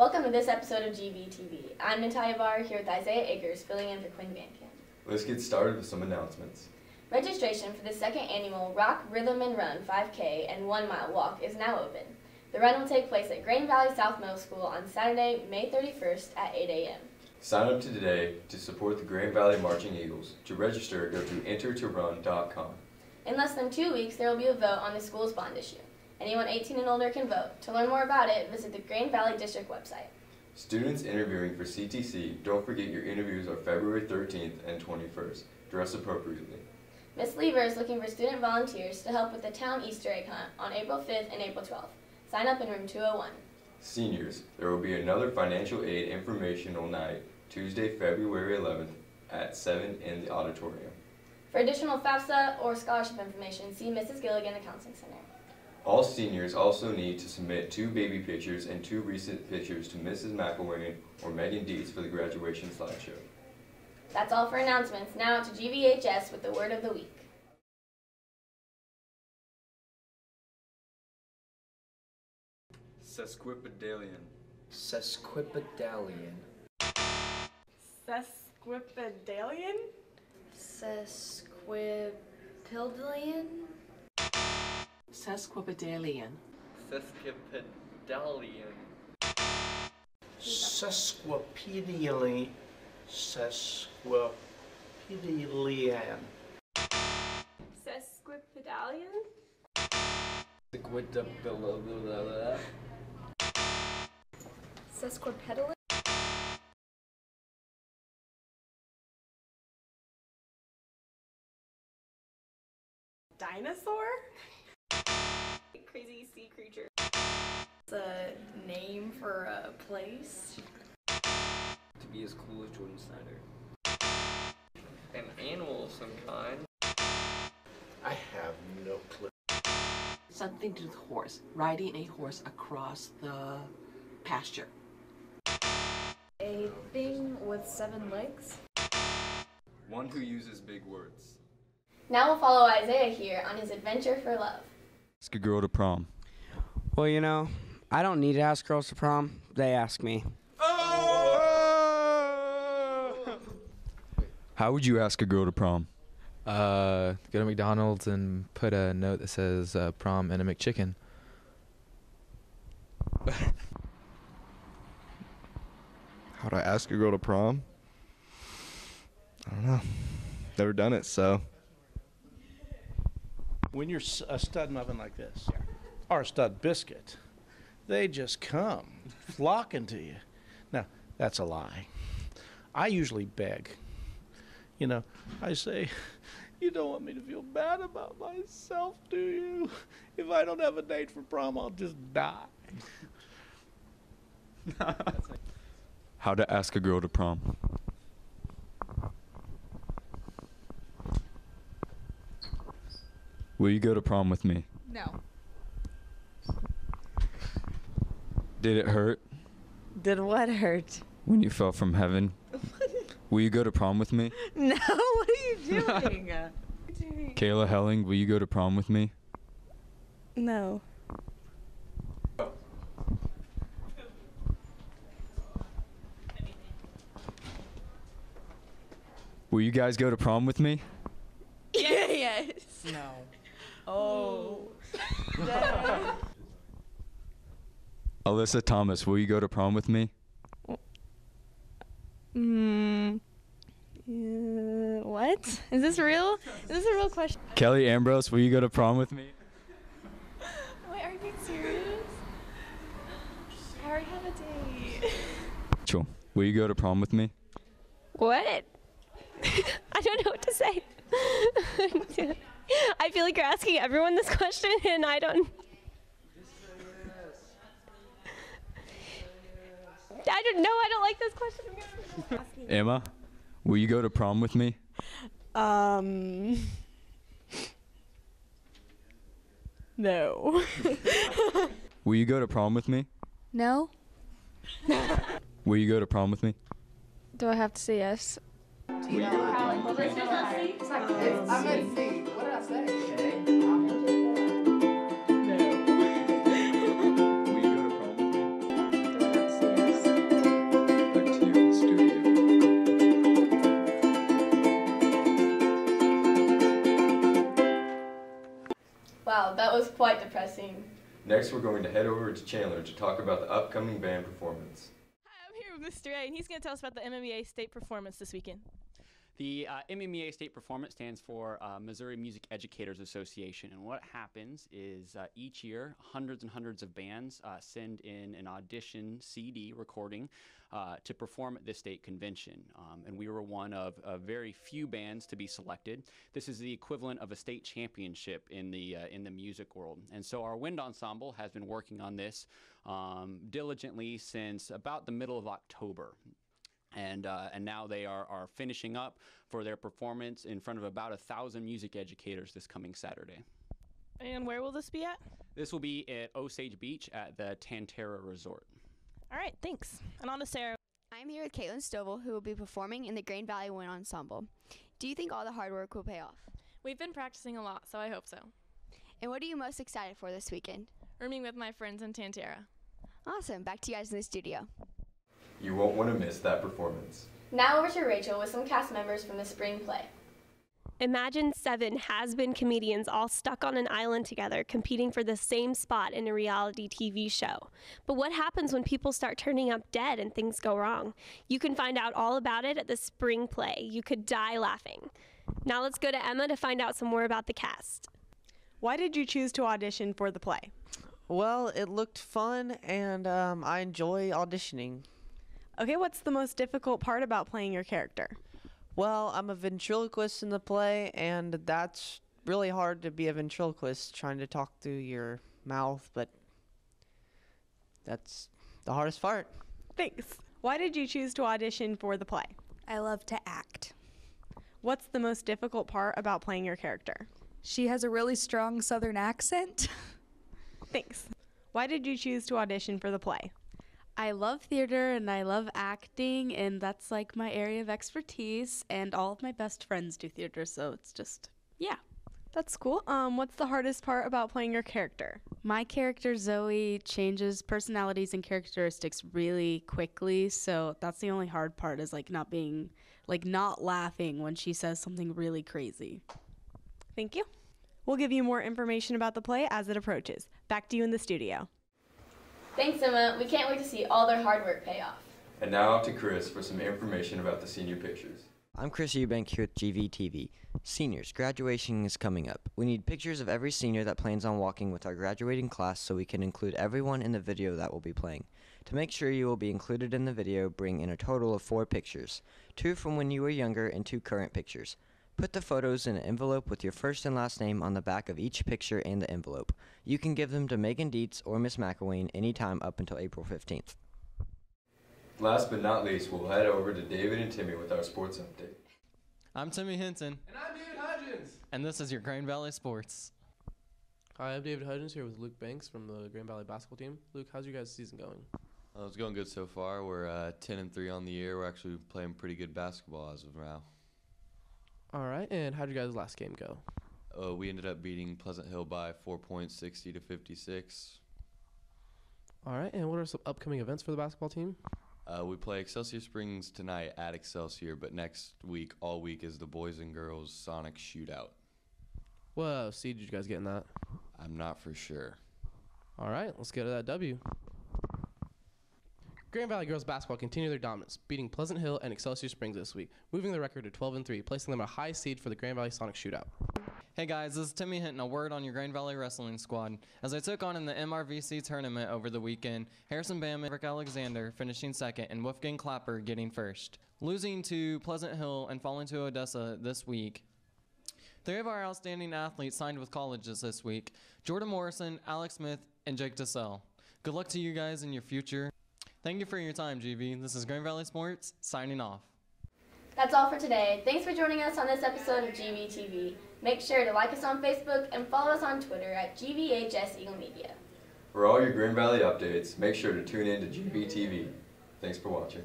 Welcome to this episode of GVTV. I'm Natalia Barr here with Isaiah Akers, filling in for Quinn Vankamp. Let's get started with some announcements. Registration for the second annual Rock, Rhythm, and Run 5K and 1 mile walk is now open. The run will take place at Grain Valley South Middle School on Saturday, May 31st at 8 a.m. Sign up today to support the Grain Valley Marching Eagles. To register, go to entertorun.com. In less than 2 weeks, there will be a vote on the school's bond issue. Anyone 18 and older can vote. To learn more about it, visit the Grain Valley District website. Students interviewing for CTC, don't forget your interviews are February 13th and 21st. Dress appropriately. Ms. Lever is looking for student volunteers to help with the town Easter egg hunt on April 5th and April 12th. Sign up in room 201. Seniors, there will be another financial aid informational night Tuesday, February 11th at 7 in the auditorium. For additional FAFSA or scholarship information, see Mrs. Gilligan, the Counseling Center. All seniors also need to submit 2 baby pictures and 2 recent pictures to Mrs. McElwain or Megan Dietz for the graduation slideshow. That's all for announcements. Now to GVHS with the word of the week. Sesquipedalian. Sesquipedalian. Sesquipedalian? Sesquipedalian? Sesquipedalian. Sesquipedalian. Sesquipedalian. Sesquipedalian. Sesquipedalian? Sesquipedalian? Dinosaur? Crazy sea creature. It's a name for a place. To be as cool as Jordan Snyder. An animal of some kind. I have no clue. Something to do with horse. Riding a horse across the pasture. A thing with 7 legs. One who uses big words. Now we'll follow Isaiah here on his adventure for love. Ask a girl to prom. Well, you know, I don't need to ask girls to prom. They ask me. How would you ask a girl to prom? Go to McDonald's and put a note that says prom and a McChicken. How do I ask a girl to prom? I don't know. Never done it, so. When you're a stud muffin like this, or a stud biscuit, they just come flocking to you. Now, that's a lie. I usually beg. You know, I say, you don't want me to feel bad about myself, do you? If I don't have a date for prom, I'll just die. How to ask a girl to prom. Will you go to prom with me? No. Did it hurt Did what hurt? when you fell from heaven? Will you go to prom with me? No, what are you doing? Kayla Helling, will you go to prom with me? No. Will you guys go to prom with me? Yes. No. Oh. Alyssa Thomas, will you go to prom with me? What? Is this real? Is this a real question? Kelly Ambrose, will you go to prom with me? Wait, are you being serious? I already have a date. Rachel, will you go to prom with me? What? I don't know what to say. I feel like you're asking everyone this question, and I don't. I don't know. I don't like this question. Emma, will you go to prom with me? No. Will you go to prom with me? No. Will you go to prom with me? Do I have to say yes? I'm at C. What did I say? Will you go to prom with me? was quite depressing. Next, we're going to head over to Chandler to talk about the upcoming band performance. Hi, I'm here with Mr. A, and he's going to tell us about the MNEA state performance this weekend. The MNEA state performance stands for Missouri Music Educators Association, and what happens is each year hundreds and hundreds of bands send in an audition CD recording to perform at this state convention, and we were one of very few bands to be selected. This is the equivalent of a state championship in the music world, and so our wind ensemble has been working on this diligently since about the middle of October. And now they are finishing up for their performance in front of about 1,000 music educators this coming Saturday. And where will this be at? This will be at Osage Beach at the Tantera Resort. All right, thanks. And on to Sarah. I'm here with Caitlin Stovall, who will be performing in the Grain Valley Wind Ensemble. Do you think all the hard work will pay off? We've been practicing a lot, so I hope so. And what are you most excited for this weekend? Rooming with my friends in Tantera. Awesome. Back to you guys in the studio. You won't want to miss that performance. Now over to Rachel with some cast members from the spring play. Imagine 7 has-been comedians all stuck on an island together competing for the same spot in a reality TV show. But what happens when people start turning up dead and things go wrong? You can find out all about it at the spring play. You could die laughing. Now let's go to Emma to find out some more about the cast. Why did you choose to audition for the play? Well, it looked fun and I enjoy auditioning. Okay, what's the most difficult part about playing your character? Well, I'm a ventriloquist in the play, and that's really hard to be a ventriloquist trying to talk through your mouth, but that's the hardest part. Thanks. Why did you choose to audition for the play? I love to act. What's the most difficult part about playing your character? She has a really strong southern accent. Thanks. Why did you choose to audition for the play? I love theater and I love acting, and that's like my area of expertise, and all of my best friends do theater, so it's just, yeah. That's cool. What's the hardest part about playing your character? My character, Zoe, changes personalities and characteristics really quickly, so that's the only hard part, is like not laughing when she says something really crazy. Thank you. We'll give you more information about the play as it approaches. Back to you in the studio. Thanks, Emma. We can't wait to see all their hard work pay off. And now to Chris for some information about the senior pictures. I'm Chris Eubank here with GVTV. Seniors, graduation is coming up. We need pictures of every senior that plans on walking with our graduating class so we can include everyone in the video that will be playing. To make sure you will be included in the video, bring in a total of 4 pictures. 2 from when you were younger and 2 current pictures. Put the photos in an envelope with your first and last name on the back of each picture and the envelope. You can give them to Megan Dietz or Miss McElwain anytime up until April 15th. Last but not least, we'll head over to David and Timmy with our sports update. I'm Timmy Hinton. And I'm David Hudgens. And this is your Grain Valley Sports. Hi, I'm David Hudgens here with Luke Banks from the Grain Valley basketball team. Luke, how's your guys' season going? It's going good so far. We're 10-3 on the year. We're actually playing pretty good basketball as of now. All right, and how did you guys' last game go? We ended up beating Pleasant Hill by 4 points, 60-56. All right, and what are some upcoming events for the basketball team? We play Excelsior Springs tonight at Excelsior, but next week, all week, is the boys and girls Sonic Shootout. What seed did you guys get in that? I'm not for sure. All right, let's get to that W. Grand Valley girls basketball continue their dominance, beating Pleasant Hill and Excelsior Springs this week, moving the record to 12-3, placing them a high seed for the Grand Valley Sonic Shootout. Hey guys, this is Timmy Hinton, a word on your Grain Valley Wrestling squad. As I took on in the MRVC tournament over the weekend, Harrison Bam and Rick Alexander finishing second and Wolfgang Clapper getting first. Losing to Pleasant Hill and falling to Odessa this week. 3 of our outstanding athletes signed with colleges this week: Jordan Morrison, Alex Smith, and Jake DeSalle. Good luck to you guys in your future. Thank you for your time, GV. This is Grain Valley Sports, signing off. That's all for today. Thanks for joining us on this episode of GVTV. Make sure to like us on Facebook and follow us on Twitter at GVHS Eagle Media. For all your Grain Valley updates, make sure to tune in to GVTV. Thanks for watching.